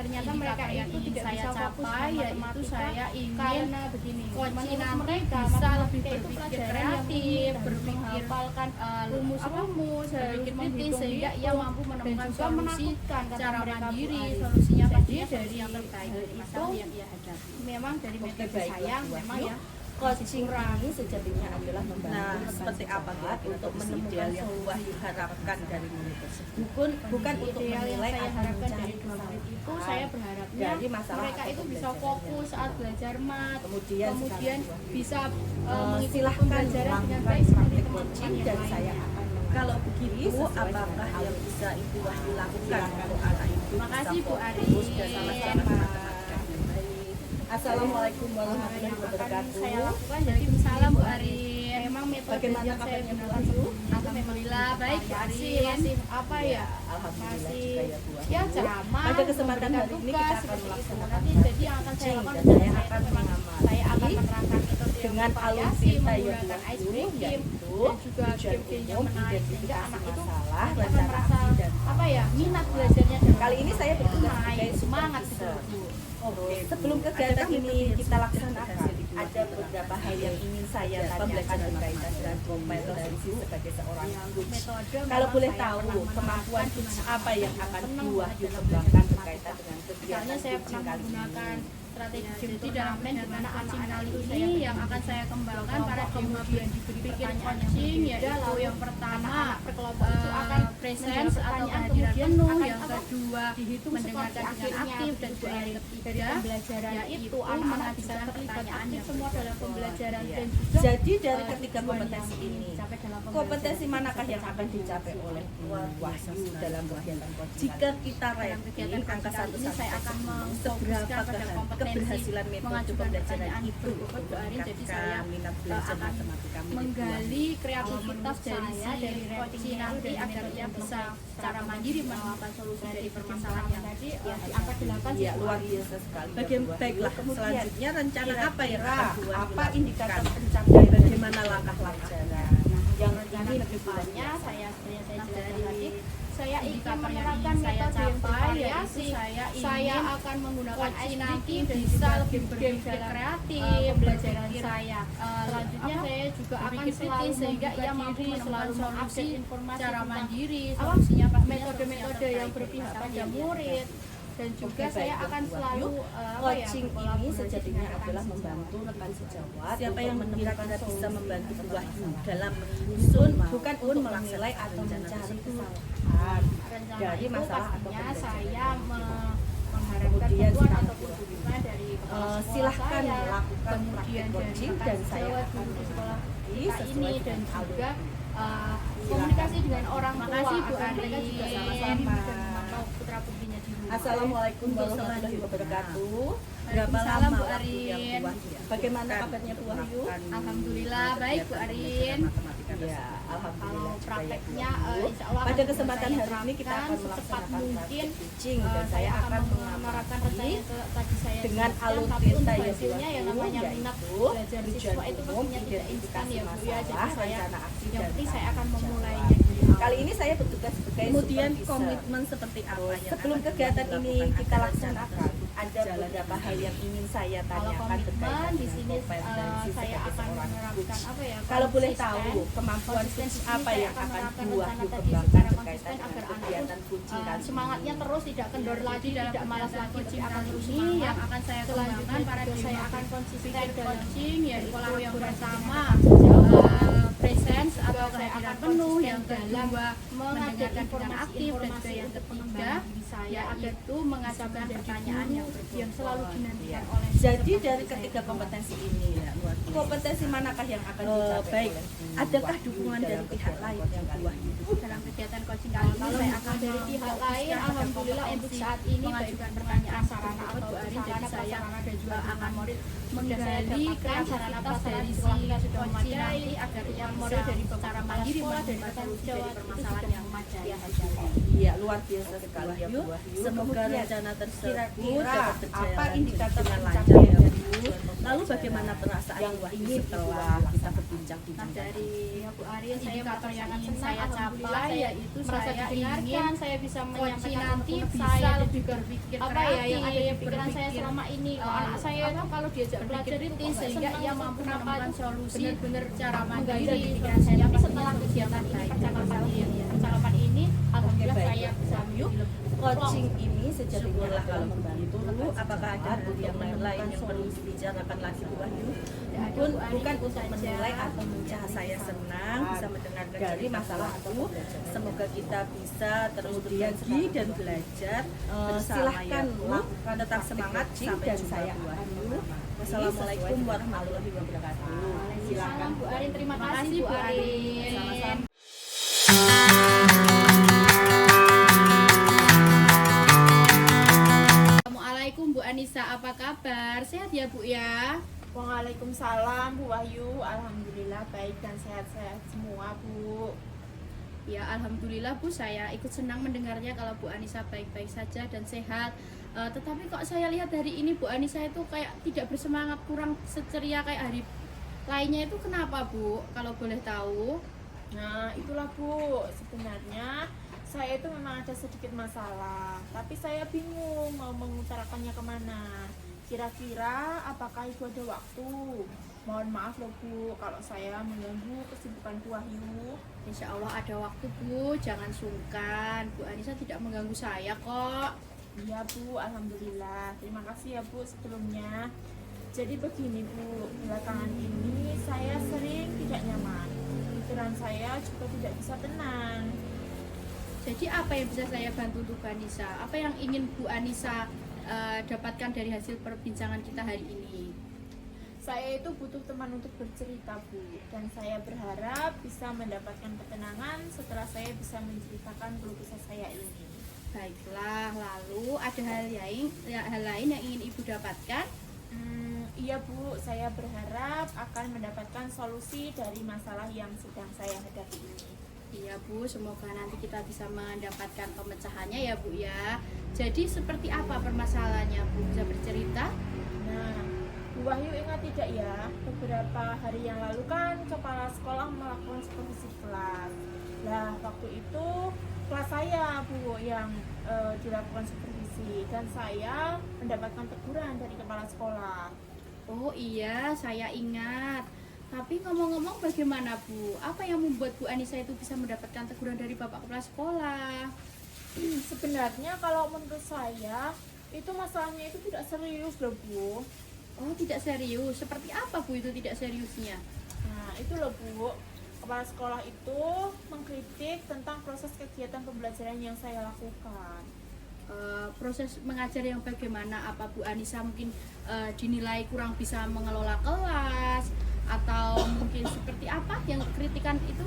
ternyata mereka itu tidak bisa fokus capai, dengan yaitu matematika saya ingin karena begini, coaching menurut nanti mereka bisa matematika lebih itu berpikir pelajaran yang kreatif, umum dan berpikir menghafalkan rumus-rumus, berpikir harus kritis sehingga ia menghitung, mampu dan menemukan juga solusi menakutkan kata secara mereka, mandiri. Bu Ari. Solusinya Jadi pastinya dari solusi yang terbaik dari masalah itu, yang ia hadapi. Memang dari Oke, metode baiklah, saya Bu memang Wahyu. ya Coaching ini sejatinya adalah membantu Nah, rekan seperti apa sejawat kira-kira untuk kondisi menemukan ideal yang solusi Wahyu harapkan dari murid tersebut? bukan untuk ideal yang menilai saya atau harapkan mencari dari dua murid itu kesalahan. saya berharapnya Dari masalah mereka atau itu bisa pembelajaran fokus yang saat belajar mat, Kemudian kemudian sekarang, bisa mengikuti silahkan pembelajaran dengan melakukan baik seperti praktek teman-teman coaching yang dan lainnya. saya akan Kalau begitu, sesuai apakah dengan yang alur. bisa Ibu Wahyu lakukan untuk anak itu Terima bisa kasih, Bu Ari. fokus dan sama-sama matematika? Assalamualaikum Yang warahmatullahi akan wabarakatuh. saya lakukan jadi salam Bu Ari. Memang metode Bagaimana yang saya kabarnya, Bu gunakan Wahyu? alhamdulillah baik Bu Ari. Masih apa ya? Alhamdulillah Masih juga ya Bu Wahyu. ya ceramah. Pada kesempatan memberikan hari ini tugas, kita akan seperti itu. melaksanakan Nanti jadi yang akan saya coaching lakukan dan saya itu akan memang mengamati saya akan menerangkan metode yang dengan alur bervariasi, cerita ya Bu menggunakan ice Wahyu, breaking yaitu dan juga tujuan game-game yang umum, menarik sehingga identifikasi anak itu masalah, nanti akan rencana merasa aksi dan apa ya minat belajarnya dan Kali ini saya bertugas naik sebagai semangat gitu supervisor. Bu. Oke, sebelum kegiatan ini kita laksanakan, ada beberapa hal yang ingin saya tanyakan berkaitan dengan kompetensi sebagai seorang coach. Metode Kalau memang boleh saya tahu, pernah kemampuan menerapkan coach di mana apa yang anak akan senang Bu Wahyu belajar kembangkan matematika. berkaitan dengan Misalnya kegiatan saya coaching pernah kali menggunakan ini? strategi Jadi turnamen dalam di mana coaching anak-anak kali ini ini yang akan saya kembangkan para kemudian diberi diberi pertanyaan pertanyaan coaching yang yaitu berbeda, yang pertama anak-anak perkelompok itu akan presence menjawab atau pertanyaan, kehadiran kemudian penuh, akan yang apa? kedua dihitung mendengarkan seperti dengan akhirnya aktif, dan begitu juga yang dari ketiga pembelajaran yaitu itu anak-anak anak-anak bisa bisa terlibat pertanyaan aktif yang semua dalam berbeda. pembelajaran Iya. dan juga Jadi dari ketiga tujuan kompetensi yang ini, dicapai dalam kompetensi pembelajaran manakah bisa yang akan tercapai dicapai dengan oleh Bu Wahyu dalam kegiatan coaching Jika kali ini? kita dalam kegiatan ranking angka kali 1 ini saya akan seberapa memfokuskan pada kompetensi keberhasilan metode mengajukan pembelajaran pertanyaan itu berbobot untuk Bu Ari. Jadi saya meningkatkan minat belajar akan matematika milik Bu Wahyu? menggali kreativitas menurut dari saya, si dari coaching ratingnya nanti dari agar metode dia yang bisa secara mandiri menemukan solusi dari permasalahan yang tadi ya, di angka 8 Ya, luar biasa sekali. ya, Bu Wahyu. Baiklah, Kemudian, selanjutnya rencana apa yang kira-kira akan Bu Wahyu apa lakukan? indikator Dan pencapaian bagaimana langkah-langkahnya? yang rencana ingin kedepannya Ibu saya seperti yang saya Nah, jelaskan dari tadi saya ingin indikator yang menerapkan ingin saya metode yang capai, bervariasi. yaitu saya Saya ingin akan menggunakan coaching ice nanti breaking dan bisa bisa lebih lebih berpikir berpikir kreatif kreatif, pembelajaran berpikir, saya. Selanjutnya apa? saya juga akan berpikir selalu kritis sehingga membuka ia mampu diri, menemukan selalu solusi mengupdate informasi secara tentang mandiri, apa solusinya pastinya metode-metode yang berpihak pada murid. Dan juga Oke, saya baik, akan Bu selalu Wahyu. apa ya, Coaching ini berkolaborasi sejatinya dengan rekan adalah sejawat. membantu rekan sejawat Siapa untuk yang menemukan kira-kira bisa solusi membantu Bu atas Wahyu masalah. dalam Bukan bukan untuk melaksanakan menilai atau rencana mencari tersebut? kesalahan Rencana dari itu masalah atau pastinya pembelajaran. saya mengharapkan Kemudian bantuan sekarang, ataupun dukungan dari kepala sekolah silahkan saya, lakukan kemudian praktik dari coaching rekan dan saya sejawat akan guru di sekolah mengikuti kita sesuai ini dan dengan juga alur. komunikasi dengan orang tua Makasih, Bu agar Ari. mereka juga sama-sama dan memantau putra putrinya di rumah. Assalamualaikum Untuk warahmatullahi selanjutnya. wabarakatuh. Berapa Waalaikumsalam, lama Bu waktu Arin. yang Bu Wahyu Bagaimana butuhkan kabarnya, Bu untuk Wahyu? melakukan Alhamdulillah, baik, Bu kegiatan Arin. pembelajaran matematika Ya, tersebut? alhamdulillah Kalau juga ya, Bu prakteknya Wahyu. insya Allah Pada akan kesempatan saya hari ini kita terapkan akan secepat melaksanakan mungkin. praktik coaching dan saya akan menerapkan rencana yang tadi saya dengan jelaskan, alur tapi cerita untuk ya, Bu hasilnya yang Wahyu, namanya minat yaitu belajar tujuan siswa itu umum, pastinya tidak instan identifikasi ya Bu ya. Jadi masalah, saya rencana aksi yang dan penting saya tanggung akan jawab. memulainya dari awal. Kali ini saya bertugas sebagai Kemudian supervisor. komitmen seperti apa yang Sebelum akan kegiatan dilakukan ini kita agar laksanakan, rencana ada jalan beberapa dengan hal yang ingin saya Kalau tanyakan komitmen berkaitan di dengan sini kompetensi saya sebagai akan seorang menerapkan coach. apa ya? Kalau boleh konsisten. tahu, kemampuan Konsisten coach di sini apa saya yang akan menerapkan Bu Wahyu rencana tadi kembangkan secara berkaitan konsisten dengan agar anak kegiatan itu coaching kali ini? semangatnya terus tidak kendor lagi, tidak malas lagi, tapi akan terus ini semangat. yang akan saya Selanjutnya kembangkan para juga saya diri akan konsisten pikir dalam coaching, yaitu yang pertama presence atau saya kehadiran akan penuh, konsisten yang dalam kedua mengupdate mendengarkan dengan aktif, dan juga yang ketiga saya yaitu mengajukan pertanyaan yang selalu dinantikan oleh Jadi peserta dari didik saya ketiga kedua. kompetensi ini, kompetensi manakah yang akan dicapai baik. oleh Bu Adakah Wahyu dukungan dalam dari pihak kegiatan lain coaching yang Bu kali Wahyu ini? dalam kegiatan coaching kali ini Kalau saya akan dari misalnya pihak fokuskan lain pada alhamdulillah untuk kompetensi saat ini mengajukan baik pertanyaan sarana tersebut, atau Bu Arin, sarana jadi saya prasarana dan juga akan murid menggali kreativitas dari si coaching nanti agar yang murid dari secara mandiri sekolah dari menemukan rekan solusi dari sejawat permasalahan yang ya ada. Iya, luar biasa sekali ya Bu Wahyu. Semoga Kemudian, rencana tersebut kira-kira dapat berjalan apa indikator dengan lancar pencapaian ya dari Bu. Lalu bagaimana perasaan yang Bu Wahyu ingin setelah Ibu kita Nah, berbincang-bincang tadi? dari Bu Arin saya Indikator yang ingin senang, saya alhamdulillah, capai ya, yaitu merasa saya didengarkan, ingin saya bisa coaching menyampaikan nanti walaupun bisa saya lebih juga berpikir apa ya yang ada di kreatif, pikiran saya berpikir, selama ini anak saya itu kalau diajak belajar itu sehingga ia mampu menemukan solusi benar-benar cara mandiri di pikiran saya. Tapi setelah kegiatan ini percakapan ini alhamdulillah baik. saya bisa menjadi Coaching ini sejatinya Syukurlah adalah kalau membantu begitu. rekan Apakah ada sejahat hal yang untuk lain yang menemukan perlu solusi. dibicarakan lagi Bu Wahyu? Bukan untuk menilai atau Mencah saya senang bisa mendengarkan dari cerita masalah Bu atau Wahyu. pembelajaran. Semoga kita bisa terus Kemudian berbagi sekarang dan juga, belajar bersama silahkan ya Bu. lakukan Tetap praktik semangat coaching sampai dan jumpa saya Bu akan Wahyu. mengamati Wassalamualaikum sesuai dengan warahmatullahi wabarakatuh. Silakan Bu Arin, terima kasih Bu Arin. Sama-sama. Assalamualaikum Bu Anissa, apa kabar? Sehat ya Bu ya? Waalaikumsalam Bu Wahyu, alhamdulillah baik dan sehat-sehat semua Bu. Ya alhamdulillah Bu, saya ikut senang mendengarnya kalau Bu Anissa baik-baik saja dan sehat. Tetapi kok saya lihat hari ini Bu Anissa itu kayak tidak bersemangat, kurang seceria kayak hari lainnya, itu kenapa Bu? Kalau boleh tahu? Nah itulah Bu, sebenarnya saya itu memang ada sedikit masalah, tapi saya bingung mau mengutarakannya kemana. Kira-kira apakah Ibu ada waktu? Mohon maaf loh Bu, kalau saya mengganggu kesibukan Bu Wahyu. Insya Allah ada waktu Bu, jangan sungkan. Bu Anissa tidak mengganggu saya kok. Iya Bu, alhamdulillah. Terima kasih ya Bu sebelumnya. Jadi begini Bu, belakangan ini saya sering tidak nyaman. Pikiran saya juga tidak bisa tenang. Jadi apa yang bisa saya bantu untuk Bu Anissa? Apa yang ingin Bu Anissa dapatkan dari hasil perbincangan kita hari ini? Saya itu butuh teman untuk bercerita Bu, dan saya berharap bisa mendapatkan ketenangan setelah saya bisa menceritakan keluh kesah saya ini. Baiklah, lalu ada hal lain yang ingin Ibu dapatkan? Iya Bu, saya berharap akan mendapatkan solusi dari masalah yang sedang saya hadapi ini. Iya Bu, semoga nanti kita bisa mendapatkan pemecahannya ya Bu ya. Jadi seperti apa permasalahannya Bu? Bisa bercerita? Nah, Bu Wahyu ingat tidak ya, beberapa hari yang lalu kan kepala sekolah melakukan supervisi kelas. Nah, waktu itu kelas saya Bu yang dilakukan supervisi, dan saya mendapatkan teguran dari kepala sekolah. Oh iya, saya ingat. Tapi ngomong-ngomong bagaimana Bu? Apa yang membuat Bu Anissa itu bisa mendapatkan teguran dari Bapak Kepala Sekolah? Sebenarnya kalau menurut saya itu masalahnya itu tidak serius loh Bu. Oh tidak serius, seperti apa Bu itu tidak seriusnya? Nah itu loh Bu, kepala sekolah itu mengkritik tentang proses kegiatan pembelajaran yang saya lakukan. Proses mengajar yang bagaimana? Apa Bu Anissa mungkin dinilai kurang bisa mengelola kelas? Atau mungkin seperti apa yang kritikan itu?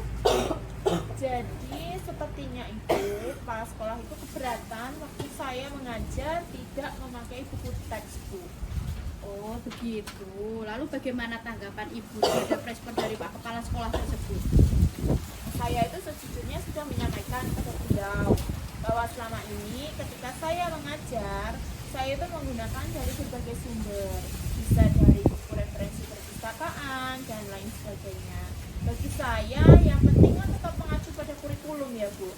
Jadi sepertinya itu kepala sekolah itu keberatan waktu saya mengajar tidak memakai buku teks Bu. Oh begitu. Lalu bagaimana tanggapan Ibu terhadap respon dari Pak Kepala Sekolah tersebut? Saya itu sejujurnya sudah menyampaikan kepada beliau bahwa selama ini ketika saya mengajar, saya itu menggunakan dari berbagai sumber, bisa dari buku referensi perpustakaan dan lain sebagainya. Bagi saya yang penting kan tetap mengacu pada kurikulum ya Bu.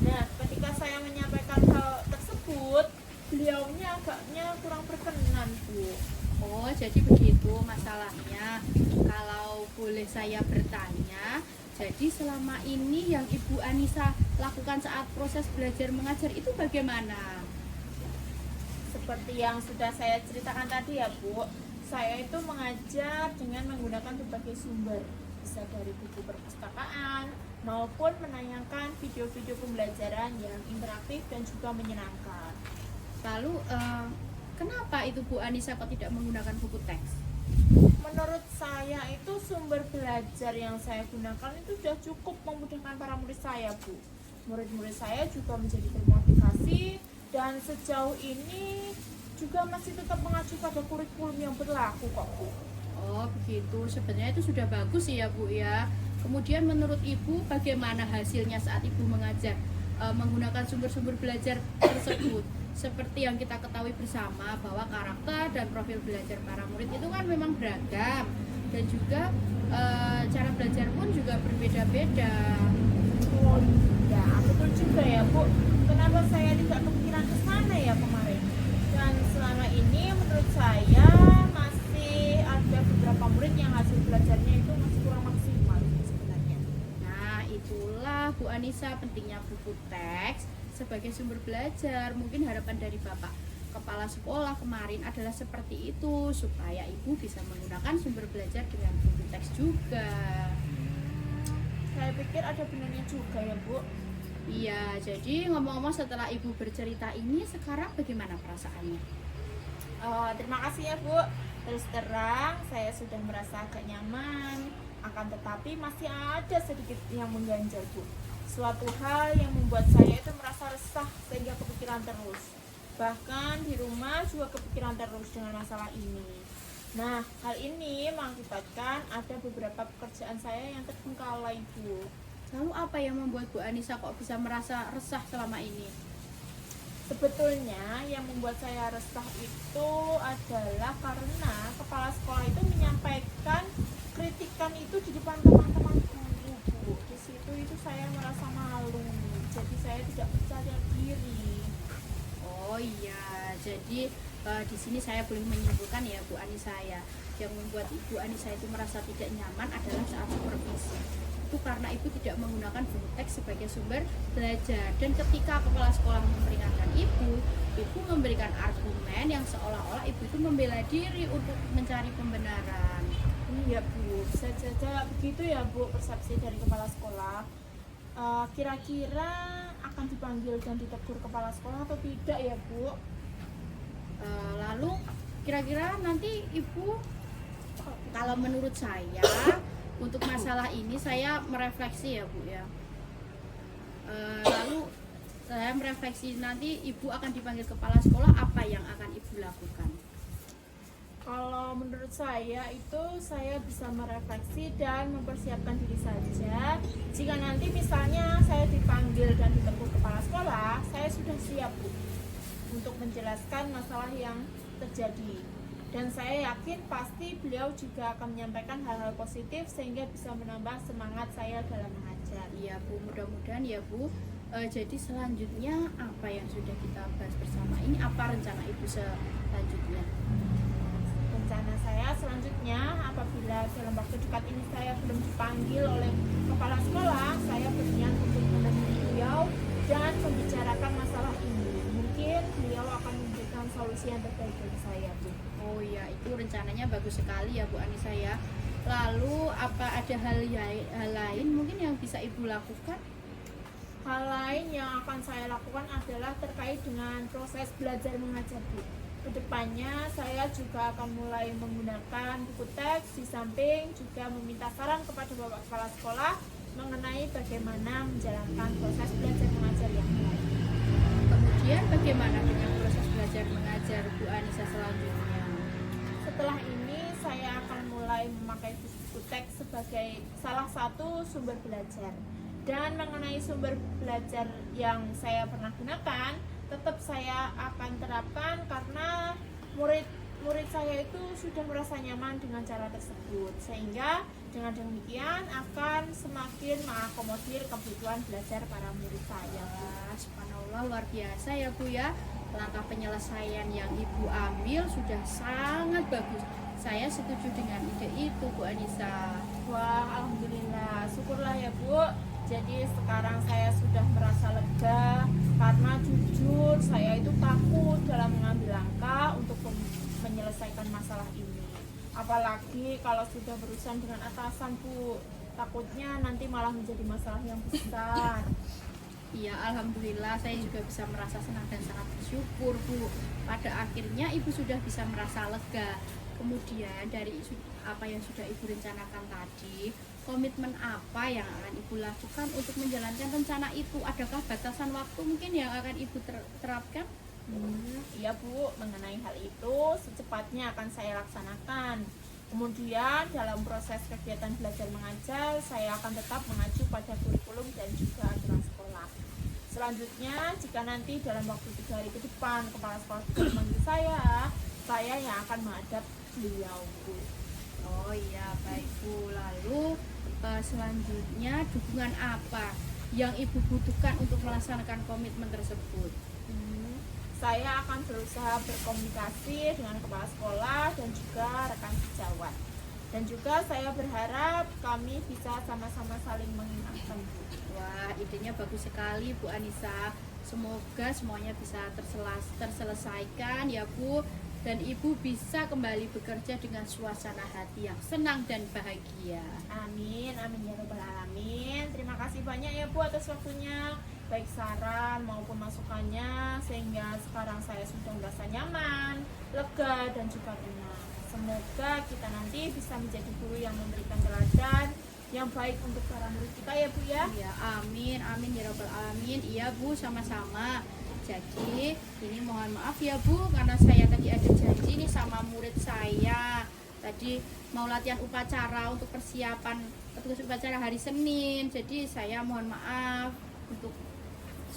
Nah ketika saya menyampaikan hal tersebut, beliaunya agaknya kurang berkenan Bu. Oh jadi begitu masalahnya. Kalau boleh saya bertanya, jadi selama ini yang Ibu Anissa lakukan saat proses belajar mengajar itu bagaimana? Seperti yang sudah saya ceritakan tadi ya Bu, saya itu mengajar dengan menggunakan berbagai sumber, bisa dari buku perpustakaan maupun menayangkan video-video pembelajaran yang interaktif dan juga menyenangkan. Lalu kenapa itu Bu Anissa kok tidak menggunakan buku teks? Menurut saya itu sumber belajar yang saya gunakan itu sudah cukup memudahkan para murid saya Bu. Murid-murid saya juga menjadi termotivasi dan sejauh ini juga masih tetap mengacu pada kurikulum yang berlaku kok Bu. Oh begitu, sebenarnya itu sudah bagus sih ya Bu ya. Kemudian menurut Ibu bagaimana hasilnya saat Ibu mengajar? menggunakan sumber-sumber belajar tersebut. Seperti yang kita ketahui bersama bahwa karakter dan profil belajar para murid itu kan memang beragam, dan juga cara belajar pun juga berbeda-beda. Oh iya, betul juga ya Bu. Kenapa saya tidak kepikiran ke sana ya kemarin? Dan selama ini menurut saya masih ada beberapa murid yang hasil belajarnya itu masih kurang maksimal sebenarnya. Nah, itulah Bu Anissa pentingnya buku teks sebagai sumber belajar. Mungkin harapan dari Bapak Kepala Sekolah kemarin adalah seperti itu, supaya Ibu bisa menggunakan sumber belajar dengan buku teks juga. Saya pikir ada benarnya juga ya Bu. Iya, jadi ngomong-ngomong setelah Ibu bercerita ini, sekarang bagaimana perasaannya? Terima kasih ya Bu. Terus terang saya sudah merasa agak nyaman, akan tetapi masih ada sedikit yang mengganjal Bu. Suatu hal yang membuat saya itu merasa resah sehingga kepikiran terus. Bahkan di rumah juga kepikiran terus dengan masalah ini. Nah, hal ini mengakibatkan ada beberapa pekerjaan saya yang terbengkalai Bu. Lalu apa yang membuat Bu Anissa kok bisa merasa resah selama ini? Sebetulnya yang membuat saya resah itu adalah karena kepala sekolah itu menyampaikan kritikan itu di depan teman-teman guru Bu. Di situ itu saya merasa malu, jadi saya tidak percaya diri. Oh iya, jadi di sini saya boleh menyimpulkan ya Bu Anissa ya, yang membuat Ibu Anissa itu merasa tidak nyaman adalah saat supervisi. Itu karena Ibu tidak menggunakan buku teks sebagai sumber belajar, dan ketika kepala sekolah memperingatkan Ibu memberikan argumen yang seolah-olah Ibu itu membela diri untuk mencari pembenaran. Iya Bu, bisa saja begitu ya Bu persepsi dari kepala sekolah. Kira-kira akan dipanggil dan ditegur kepala sekolah atau tidak ya Bu? Lalu kira-kira nanti Ibu, kalau menurut saya untuk masalah ini saya merefleksi ya Bu ya. Lalu saya merefleksi nanti Ibu akan dipanggil kepala sekolah, apa yang akan Ibu lakukan? Kalau menurut saya itu saya bisa merefleksi dan mempersiapkan diri saja. Jika nanti misalnya saya dipanggil dan ditegur kepala sekolah, saya sudah siap Bu untuk menjelaskan masalah yang terjadi. Dan saya yakin pasti beliau juga akan menyampaikan hal-hal positif sehingga bisa menambah semangat saya dalam mengajar. Iya Bu, mudah-mudahan ya Bu. Jadi selanjutnya apa yang sudah kita bahas bersama ini, apa rencana Ibu selanjutnya? Rencana saya selanjutnya apabila dalam waktu dekat ini saya belum dipanggil oleh kepala sekolah, saya berniat untuk menemui beliau dan membicarakan masalah ini. Mungkin beliau akan memberikan solusi yang terbaik bagi saya Bu. Oh iya, itu rencananya bagus sekali ya Bu Anissa ya. Lalu apa ada hal lain mungkin yang bisa Ibu lakukan? Hal lain yang akan saya lakukan adalah terkait dengan proses belajar mengajar Bu. Kedepannya saya juga akan mulai menggunakan buku teks, di samping juga meminta saran kepada Bapak Kepala Sekolah mengenai bagaimana menjalankan proses belajar mengajar yang baik. Kemudian bagaimana dengan proses belajar mengajar Bu Anissa selanjutnya? Setelah ini saya akan mulai memakai buku teks sebagai salah satu sumber belajar. Dan mengenai sumber belajar yang saya pernah gunakan, tetap saya akan terapkan karena murid saya itu sudah merasa nyaman dengan cara tersebut, sehingga dengan demikian akan semakin mengakomodir kebutuhan belajar para murid saya. Wah, subhanallah, luar biasa ya Bu ya. Langkah penyelesaian yang Ibu ambil sudah sangat bagus. Saya setuju dengan ide itu Bu Anissa. Wah, alhamdulillah, syukurlah ya Bu. Jadi sekarang saya sudah merasa lega karena jujur saya itu takut dalam mengambil langkah untuk menyelesaikan masalah ini. Apalagi kalau sudah berurusan dengan atasan Bu, takutnya nanti malah menjadi masalah yang besar. Iya, alhamdulillah saya juga bisa merasa senang dan sangat bersyukur Bu. Pada akhirnya Ibu sudah bisa merasa lega. Kemudian dari apa yang sudah Ibu rencanakan tadi, komitmen apa yang akan Ibu lakukan untuk menjalankan rencana itu? Adakah batasan waktu mungkin yang akan Ibu terapkan? Iya Bu, mengenai hal itu secepatnya akan saya laksanakan. Kemudian dalam proses kegiatan belajar mengajar, saya akan tetap mengacu pada kurikulum dan juga aturan sekolah. Selanjutnya, jika nanti dalam waktu 3 hari ke depan kepala sekolah tidak memanggil saya yang akan menghadap beliau, Bu. Oh iya, baik Bu. Lalu selanjutnya dukungan apa yang Ibu butuhkan untuk melaksanakan komitmen tersebut? Saya akan berusaha berkomunikasi dengan kepala sekolah dan juga rekan sejawat. Dan juga saya berharap kami bisa sama-sama saling mengingatkan, Bu. Wah, idenya bagus sekali Bu Anissa. Semoga semuanya bisa terselesaikan ya Bu, dan Ibu bisa kembali bekerja dengan suasana hati yang senang dan bahagia. Amin, amin ya rabbal alamin. Terima kasih banyak ya Bu atas waktunya, baik saran maupun masukannya, sehingga sekarang saya sudah merasa nyaman, lega dan juga tenang. Semoga kita nanti bisa menjadi guru yang memberikan teladan yang baik untuk para murid kita ya Bu ya. Ya, amin, amin ya rabbal alamin. Iya Bu, sama-sama. Jadi ini mohon maaf ya Bu, karena saya tadi ada janji nih sama murid saya. Tadi mau latihan upacara untuk persiapan petugas upacara hari Senin. Jadi saya mohon maaf untuk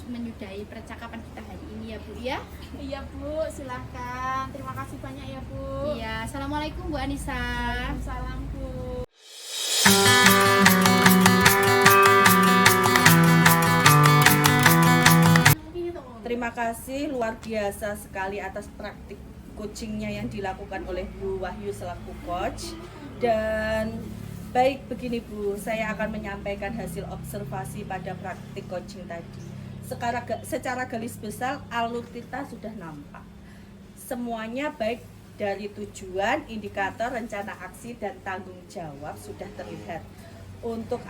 menyudahi percakapan kita hari ini ya Bu ya. Iya Bu, silahkan. Terima kasih banyak ya Bu. Iya, assalamualaikum Bu Anissa. Waalaikumsalam Bu. Terima kasih luar biasa sekali atas praktik coachingnya yang dilakukan oleh Bu Wahyu selaku coach. Dan baik begini Bu, saya akan menyampaikan hasil observasi pada praktik coaching tadi. Secara garis besar alur kita sudah nampak. Semuanya baik dari tujuan, indikator, rencana aksi, dan tanggung jawab sudah terlihat. Untuk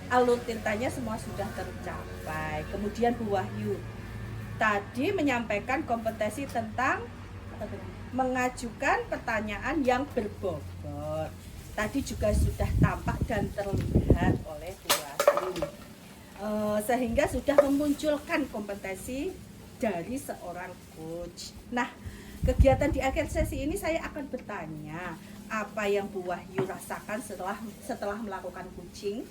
alur tintanya semua sudah tercapai. Kemudian Bu Wahyu tadi menyampaikan kompetensi tentang mengajukan pertanyaan yang berbobot. Tadi juga sudah tampak dan terlihat oleh Bu Wahyu. Sehingga sudah memunculkan kompetensi dari seorang coach. Nah, kegiatan di akhir sesi ini saya akan bertanya, apa yang Bu Wahyu rasakan setelah melakukan coaching?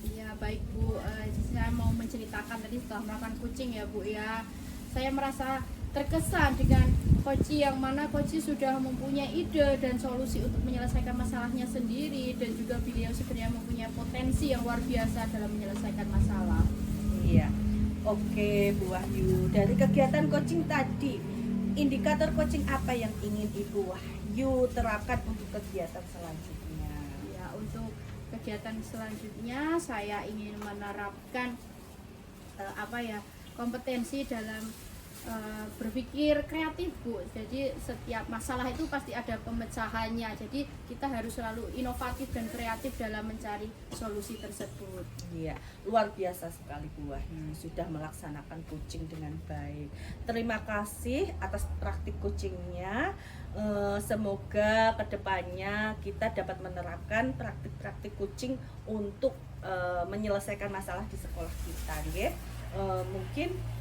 Iya baik Bu, saya mau menceritakan tadi setelah melakukan coaching ya Bu ya. Saya merasa terkesan dengan coach yang mana coach sudah mempunyai ide dan solusi untuk menyelesaikan masalahnya sendiri, dan juga beliau sebenarnya mempunyai potensi yang luar biasa dalam menyelesaikan masalah. Iya, oke Bu Wahyu. Dari kegiatan coaching tadi, indikator coaching apa yang ingin Ibu Wahyu terapkan untuk kegiatan selanjutnya? Ya, untuk kegiatan selanjutnya saya ingin menerapkan kompetensi dalam berpikir kreatif Bu. Jadi setiap masalah itu pasti ada pemecahannya. Jadi kita harus selalu inovatif dan kreatif dalam mencari solusi tersebut. Iya, luar biasa sekali Bu Wahyu sudah melaksanakan coaching dengan baik. Terima kasih atas praktik coachingnya. Semoga kedepannya kita dapat menerapkan praktik-praktik coaching untuk menyelesaikan masalah di sekolah kita, nggih. Mungkin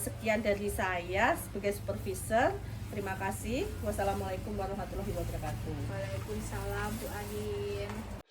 sekian dari saya sebagai supervisor. Terima kasih. Wassalamualaikum warahmatullahi wabarakatuh. Waalaikumsalam Bu Anin.